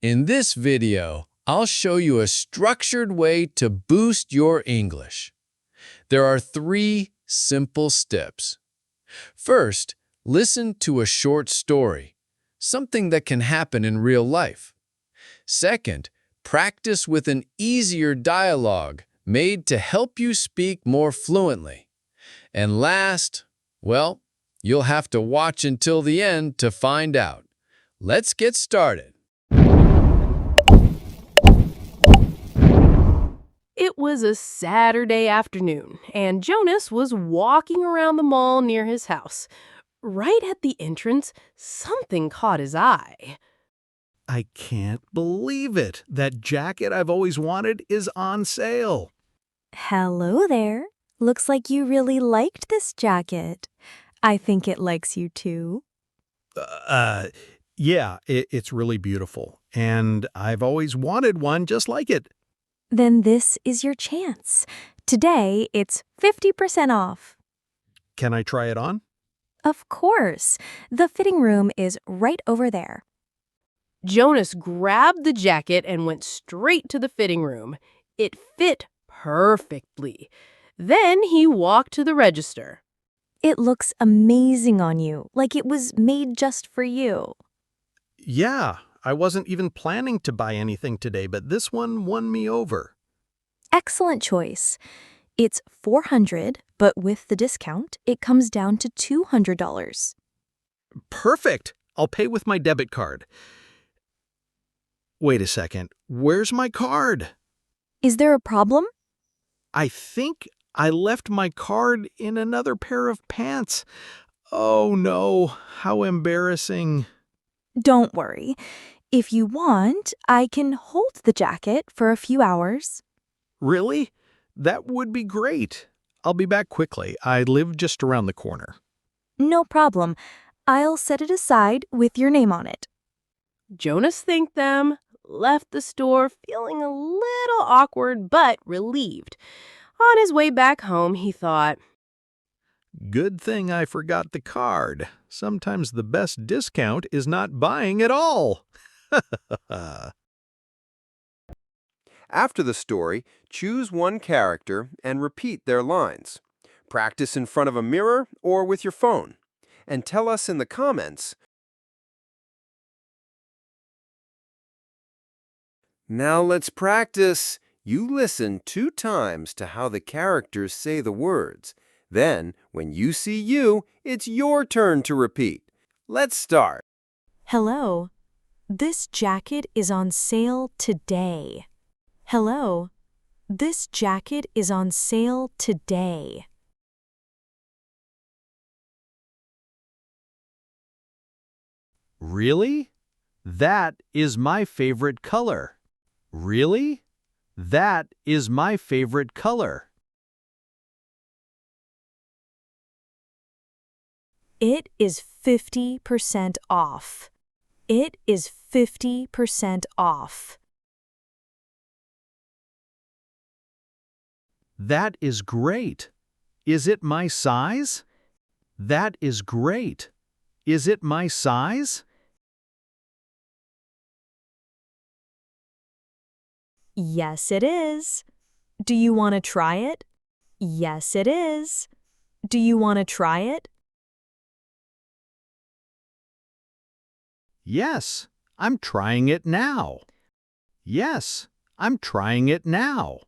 In this video, I'll show you a structured way to boost your English. There are 3 simple steps. First, listen to a short story, something that can happen in real life. Second, practice with an easier dialogue made to help you speak more fluently. And last, well, you'll have to watch until the end to find out. Let's get started. It was a Saturday afternoon, and Jonas was walking around the mall near his house. Right at the entrance, something caught his eye. I can't believe it. That jacket I've always wanted is on sale. Hello there. Looks like you really liked this jacket. I think it likes you too. Yeah, it's really beautiful. And I've always wanted one just like it. Then this is your chance. Today, it's 50% off. Can I try it on? Of course. The fitting room is right over there. Jonas grabbed the jacket and went straight to the fitting room. It fit perfectly. Then he walked to the register. It looks amazing on you, like it was made just for you. Yeah, I wasn't even planning to buy anything today, but this one won me over. Excellent choice. It's $400, but with the discount, it comes down to $200. Perfect. I'll pay with my debit card. Wait a second. Where's my card? Is there a problem? I think I left my card in another pair of pants. Oh no, how embarrassing. Don't worry. If you want, I can hold the jacket for a few hours. Really? That would be great. I'll be back quickly. I live just around the corner. No problem. I'll set it aside with your name on it. Jonas thanked them, left the store feeling a little awkward but relieved. On his way back home, he thought, Good thing I forgot the card. Sometimes the best discount is not buying at all. After the story, choose one character and repeat their lines. Practice in front of a mirror or with your phone. And tell us in the comments. Now let's practice. You listen 2 times to how the characters say the words. Then, when you see you, it's your turn to repeat. Let's start. Hello. This jacket is on sale today. Hello. This jacket is on sale today. Really? That is my favorite color. Really? That is my favorite color. It is 50% off. It is 50% off. That is great. Is it my size? That is great. Is it my size? Yes, it is. Do you want to try it? Yes, it is. Do you want to try it? Yes, I'm trying it now. Yes, I'm trying it now.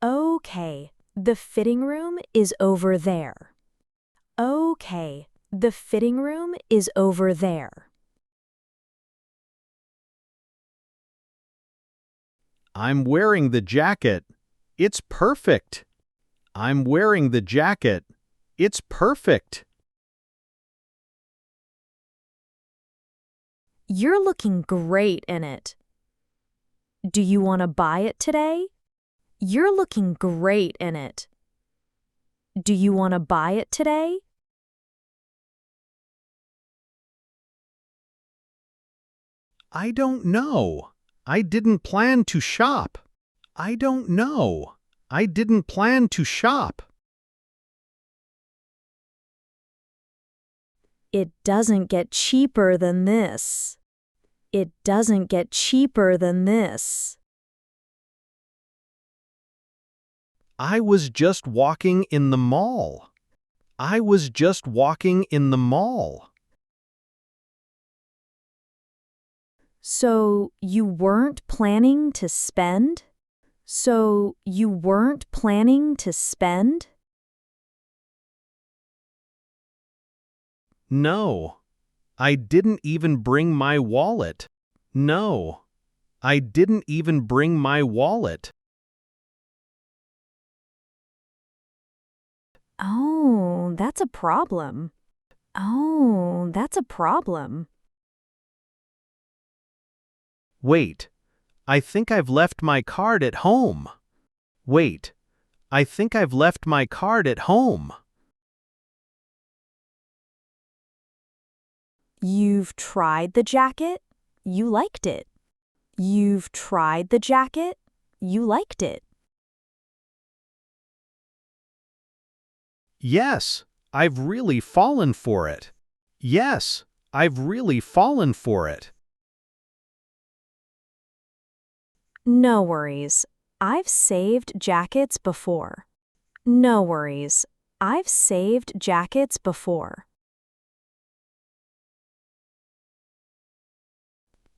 Okay, the fitting room is over there. Okay, the fitting room is over there. I'm wearing the jacket. It's perfect. I'm wearing the jacket. It's perfect. You're looking great in it. Do you want to buy it today? You're looking great in it. Do you want to buy it today? I don't know. I didn't plan to shop. I don't know. I didn't plan to shop. It doesn't get cheaper than this. It doesn't get cheaper than this. I was just walking in the mall. I was just walking in the mall. So you weren't planning to spend? So you weren't planning to spend? No, I didn't even bring my wallet. No, I didn't even bring my wallet. Oh, that's a problem. Oh, that's a problem. Wait, I think I've left my card at home. Wait, I think I've left my card at home. You've tried the jacket? You liked it. You've tried the jacket? You liked it. Yes, I've really fallen for it. Yes, I've really fallen for it. No worries. I've saved jackets before. No worries. I've saved jackets before.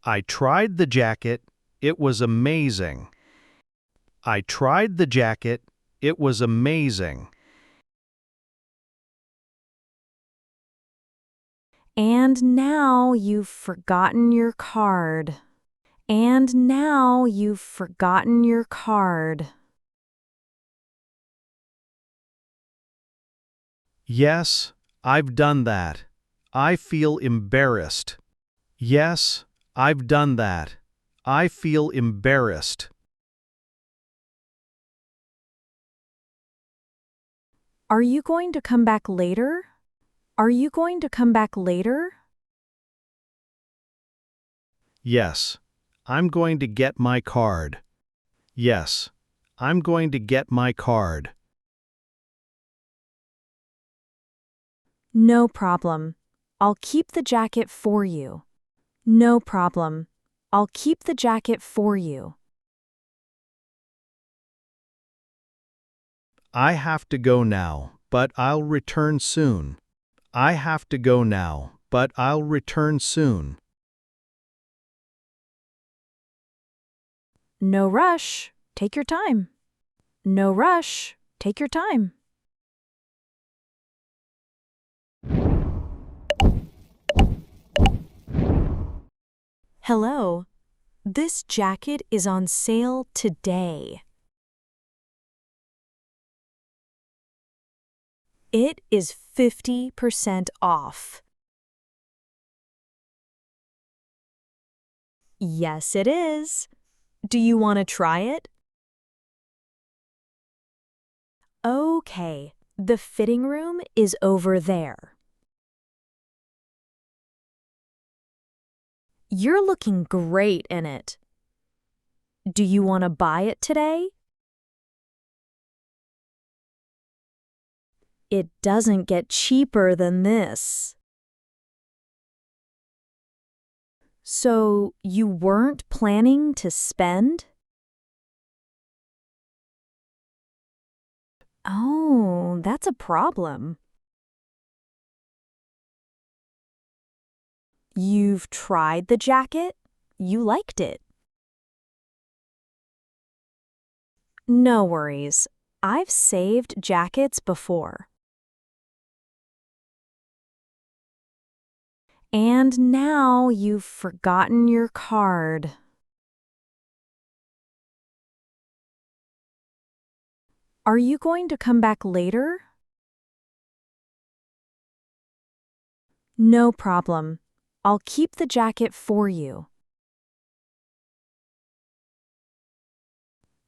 I tried the jacket. It was amazing. I tried the jacket. It was amazing. And now you've forgotten your card. And now you've forgotten your card. Yes, I've done that. I feel embarrassed. Yes, I've done that. I feel embarrassed. Are you going to come back later? Are you going to come back later? Yes, I'm going to get my card. Yes, I'm going to get my card. No problem. I'll keep the jacket for you. No problem. I'll keep the jacket for you. I have to go now, but I'll return soon. I have to go now, but I'll return soon. No rush. Take your time. No rush. Take your time. Hello. This jacket is on sale today. It is 50% off. Yes, it is. Do you want to try it? Okay, the fitting room is over there. You're looking great in it. Do you want to buy it today? It doesn't get cheaper than this. So you weren't planning to spend? Oh, that's a problem. You've tried the jacket? You liked it. No worries. I've saved jackets before. And now you've forgotten your card. Are you going to come back later? No problem. I'll keep the jacket for you.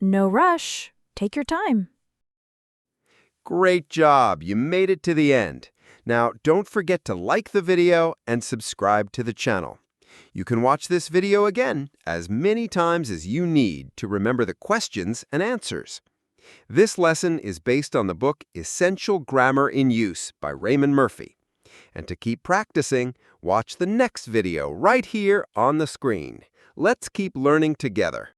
No rush. Take your time. Great job! You made it to the end. Now, don't forget to like the video and subscribe to the channel. You can watch this video again as many times as you need to remember the questions and answers. This lesson is based on the book Essential Grammar in Use by Raymond Murphy. And to keep practicing, watch the next video right here on the screen. Let's keep learning together.